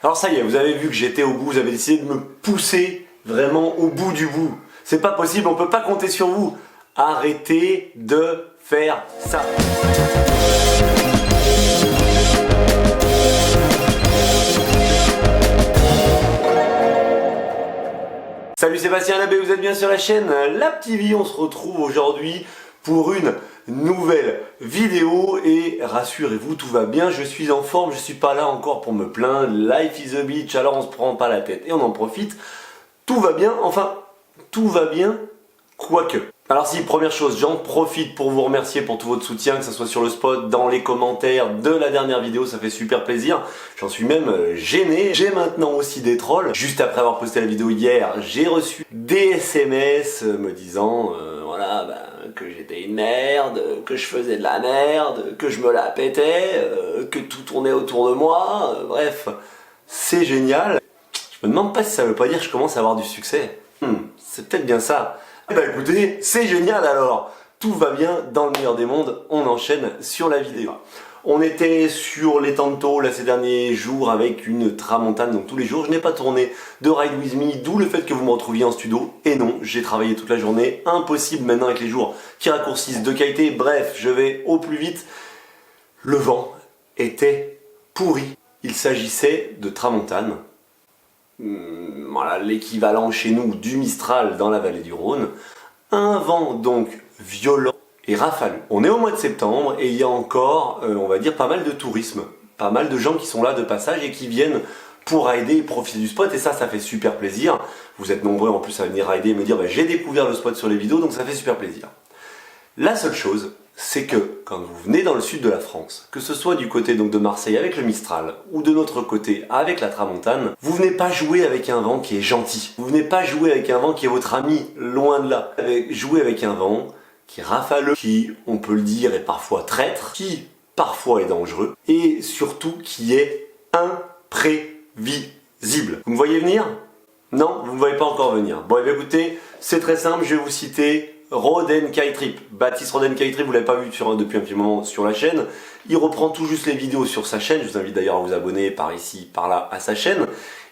Alors ça y est, vous avez vu que j'étais au bout, vous avez décidé de me pousser vraiment au bout du bout. C'est pas possible, on peut pas compter sur vous. Arrêtez de faire ça. Salut Sébastien Labbé, vous êtes bien sur la chaîne La TV. On se retrouve aujourd'hui pour une nouvelle vidéo et rassurez-vous, tout va bien, je suis en forme, je suis pas là encore pour me plaindre. Life is a bitch, alors on se prend pas la tête et on en profite. Tout va bien, enfin tout va bien, quoique. Alors si, première chose, j'en profite pour vous remercier pour tout votre soutien, que ce soit sur le spot, dans les commentaires de la dernière vidéo, ça fait super plaisir. J'en suis même gêné. J'ai maintenant aussi des trolls. Juste après avoir posté la vidéo hier, j'ai reçu des SMS me disant voilà, que j'étais une merde, que je faisais de la merde, que je me la pétais, que tout tournait autour de moi, bref, c'est génial. Je me demande pas si ça veut pas dire que je commence à avoir du succès. C'est peut-être bien ça. Eh ben écoutez, c'est génial alors. Tout va bien dans le meilleur des mondes. On enchaîne sur la vidéo. On était sur les Tantos là ces derniers jours avec une tramontane, donc tous les jours. Je n'ai pas tourné de Ride With Me, d'où le fait que vous me retrouviez en studio. Et non, j'ai travaillé toute la journée. Impossible maintenant avec les jours qui raccourcissent de qualité. Bref, je vais au plus vite. Le vent était pourri. Il s'agissait de tramontane. Voilà, l'équivalent chez nous du Mistral dans la vallée du Rhône. Un vent donc violent et rafaleux. On est au mois de septembre et il y a encore, on va dire, pas mal de tourisme. Pas mal de gens qui sont là de passage et qui viennent pour rider et profiter du spot. Et ça fait super plaisir. Vous êtes nombreux en plus à venir rider et me dire j'ai découvert le spot sur les vidéos, donc ça fait super plaisir. La seule chose, c'est que quand vous venez dans le sud de la France, que ce soit du côté donc de Marseille avec le Mistral ou de notre côté avec la tramontane, vous venez pas jouer avec un vent qui est gentil. Vous venez pas jouer avec un vent qui est votre ami, loin de là. Jouer avec un vent qui est rafaleux, qui, on peut le dire, est parfois traître, qui parfois est dangereux et surtout qui est imprévisible. Vous me voyez venir? Non, vous ne me voyez pas encore venir. Bon, eh bien, écoutez, c'est très simple, je vais vous citer Roden Kite-Trip. Baptiste Roden Kite-Trip, vous l'avez pas vu depuis un petit moment sur la chaîne. Il reprend tout juste les vidéos sur sa chaîne. Je vous invite d'ailleurs à vous abonner par ici, par là à sa chaîne.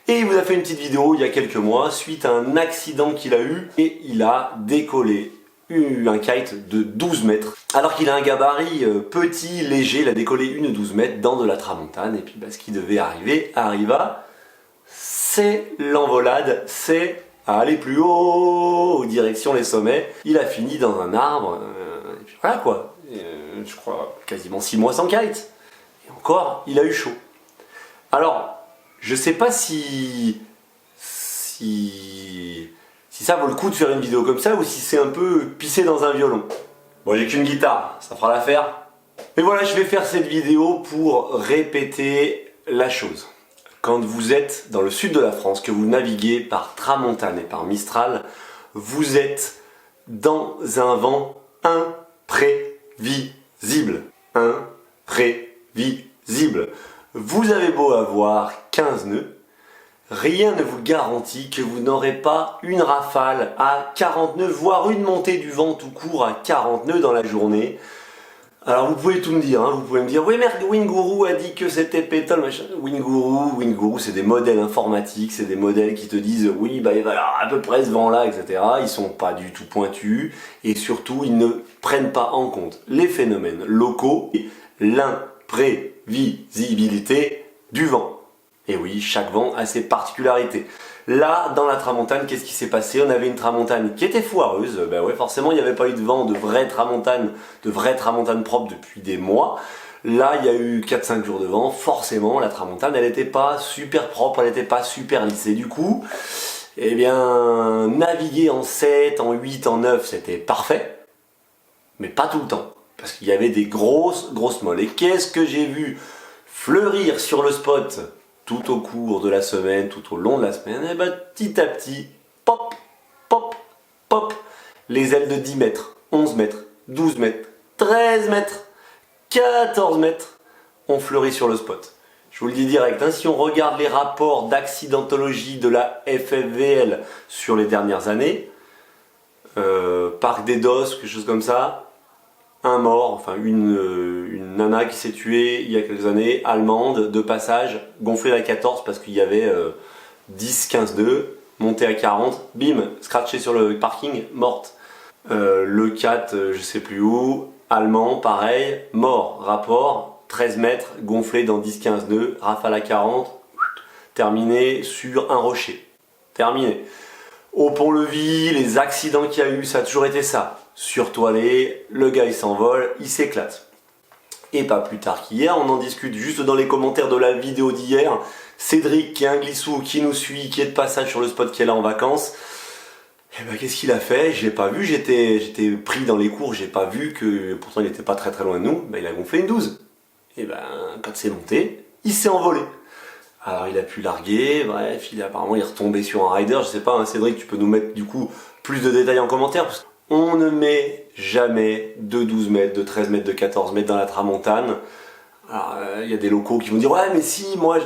Et il vous a fait une petite vidéo il y a quelques mois suite à un accident qu'il a eu et il a décollé un kite de 12 mètres. Alors qu'il a un gabarit petit, léger, il a décollé une 12 mètres dans de la tramontane et puis ce qui devait arriver arriva. C'est l'envolade, c'est à aller plus haut, direction les sommets. Il a fini dans un arbre, et puis voilà quoi. Je crois quasiment 6 mois sans kite. Et encore, il a eu chaud. Alors, je sais pas si ça vaut le coup de faire une vidéo comme ça ou si c'est un peu pisser dans un violon. Bon, j'ai qu'une guitare, ça fera l'affaire. Mais voilà, je vais faire cette vidéo pour répéter la chose. Quand vous êtes dans le sud de la France, que vous naviguez par tramontane et par Mistral, vous êtes dans un vent imprévisible. Imprévisible. Vous avez beau avoir 15 nœuds, rien ne vous garantit que vous n'aurez pas une rafale à 40 nœuds, voire une montée du vent tout court à 40 nœuds dans la journée. Alors vous pouvez tout me dire, hein. Vous pouvez me dire oui merde, Winguru a dit que c'était pétole, machin. Winguru c'est des modèles informatiques, c'est des modèles qui te disent oui il va y avoir à peu près ce vent là, etc. Ils sont pas du tout pointus et surtout ils ne prennent pas en compte les phénomènes locaux et l'imprévisibilité du vent. Et oui, chaque vent a ses particularités. Là, dans la tramontane, qu'est-ce qui s'est passé? On avait une tramontane qui était foireuse. Ben ouais, forcément, il n'y avait pas eu de vent de vraie tramontane propre depuis des mois. Là, il y a eu 4-5 jours de vent. Forcément, la tramontane, elle n'était pas super propre, elle n'était pas super lisse. Et du coup, eh bien, naviguer en 7, en 8, en 9, c'était parfait. Mais pas tout le temps. Parce qu'il y avait des grosses molles. Et qu'est-ce que j'ai vu fleurir sur le spot tout au cours de la semaine, tout au long de la semaine, et petit à petit, pop, pop, pop, les ailes de 10 mètres, 11 mètres, 12 mètres, 13 mètres, 14 mètres ont fleuri sur le spot. Je vous le dis direct, hein, si on regarde les rapports d'accidentologie de la FFVL sur les dernières années, Parc des Dosses, quelque chose comme ça, un mort, enfin une nana qui s'est tuée il y a quelques années, allemande, de passage, gonflée à 14 parce qu'il y avait 10, 15, 2, montée à 40, bim, scratché sur le parking, morte. Le 4, je sais plus où, allemand, pareil, mort, rapport, 13 mètres, gonflé dans 10, 15, 2, rafale à 40, terminé sur un rocher. Terminé. Au pont-levis, les accidents qu'il y a eu, ça a toujours été ça. Surtoilé, le gars il s'envole, il s'éclate. Et pas plus tard qu'hier, on en discute juste dans les commentaires de la vidéo d'hier. Cédric, qui est un glissou, qui nous suit, qui est de passage sur le spot qui est là en vacances. Et ben qu'est-ce qu'il a fait? Je l'ai pas vu, j'étais pris dans les cours, j'ai pas vu que, pourtant il était pas très loin de nous, ben il a gonflé une 12. Et ben quand c'est monté, il s'est envolé. Alors il a pu larguer, bref, apparemment il est retombé sur un rider, je sais pas, hein, Cédric, tu peux nous mettre du coup plus de détails en commentaire, parce qu'on ne met jamais de 12 mètres, de 13 mètres, de 14 mètres dans la tramontane. Alors il y a des locaux qui vont dire, ouais mais si, moi,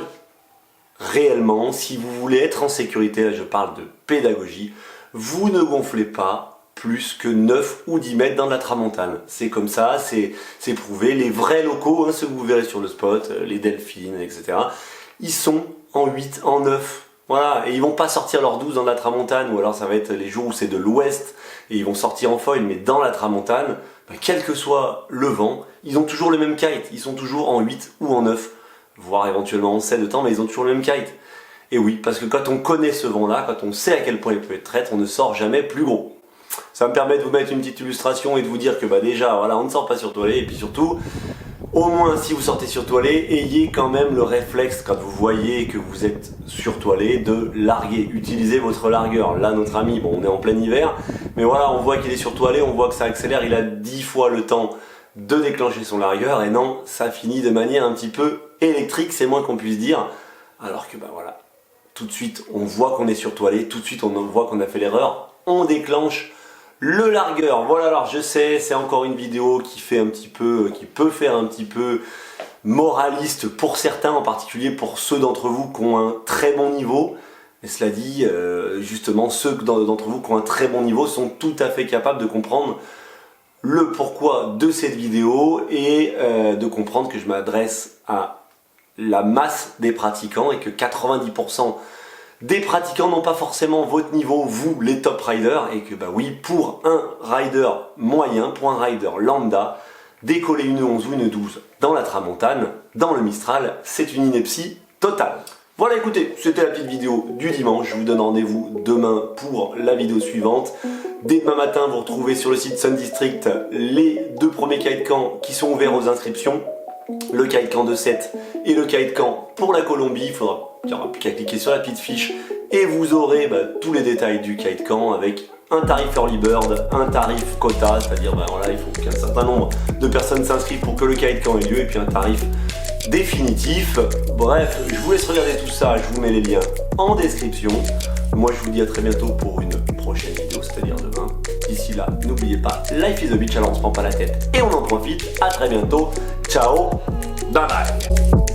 réellement, si vous voulez être en sécurité, là je parle de pédagogie, vous ne gonflez pas plus que 9 ou 10 mètres dans la tramontane. C'est comme ça, c'est prouvé. Les vrais locaux, hein, ceux que vous verrez sur le spot, les delphines, etc., ils sont en 8, en 9. Voilà, et ils vont pas sortir leur 12 dans la tramontane, ou alors ça va être les jours où c'est de l'ouest, et ils vont sortir en foil, mais dans la tramontane, quel que soit le vent, ils ont toujours le même kite, ils sont toujours en 8 ou en 9, voire éventuellement en 7 de temps, mais ils ont toujours le même kite. Et oui, parce que quand on connaît ce vent-là, quand on sait à quel point il peut être traître, on ne sort jamais plus gros. Ça me permet de vous mettre une petite illustration et de vous dire que déjà, voilà, on ne sort pas surtoilé, et puis surtout, au moins si vous sortez surtoilé, ayez quand même le réflexe quand vous voyez que vous êtes surtoilé de larguer, utilisez votre largueur. Là notre ami, bon on est en plein hiver, mais voilà on voit qu'il est surtoilé, on voit que ça accélère, il a 10 fois le temps de déclencher son largueur, et non, ça finit de manière un petit peu électrique, c'est moins qu'on puisse dire, alors que voilà, tout de suite on voit qu'on est surtoilé, tout de suite on voit qu'on a fait l'erreur, on déclenche le largueur. Voilà, alors je sais, c'est encore une vidéo qui peut faire un petit peu moraliste pour certains, en particulier pour ceux d'entre vous qui ont un très bon niveau. Mais cela dit, justement, ceux d'entre vous qui ont un très bon niveau sont tout à fait capables de comprendre le pourquoi de cette vidéo et de comprendre que je m'adresse à la masse des pratiquants et que 90% des pratiquants n'ont pas forcément votre niveau, vous les top riders, et que oui, pour un rider moyen, pour un rider lambda, décoller une 11 ou une 12 dans la tramontane, dans le Mistral, c'est une ineptie totale. Voilà, écoutez, c'était la petite vidéo du dimanche, je vous donne rendez-vous demain pour la vidéo suivante. Dès demain matin, vous retrouvez sur le site Sun District les 2 premiers kitecamps qui sont ouverts aux inscriptions, le kitecamp de 7 et le kitecamp pour la Colombie. Il n'y aura plus qu'à cliquer sur la petite fiche et vous aurez tous les détails du kitecamp avec un tarif early bird, un tarif quota, c'est-à-dire voilà, il faut qu'un certain nombre de personnes s'inscrivent pour que le kitecamp ait lieu, et puis un tarif définitif. Bref, je vous laisse regarder tout ça, je vous mets les liens en description. Moi je vous dis à très bientôt pour une prochaine vidéo, c'est-à-dire demain. D'ici là, n'oubliez pas, life is a beach, alors on se prend pas la tête et on en profite. À très bientôt, ciao, bye bye.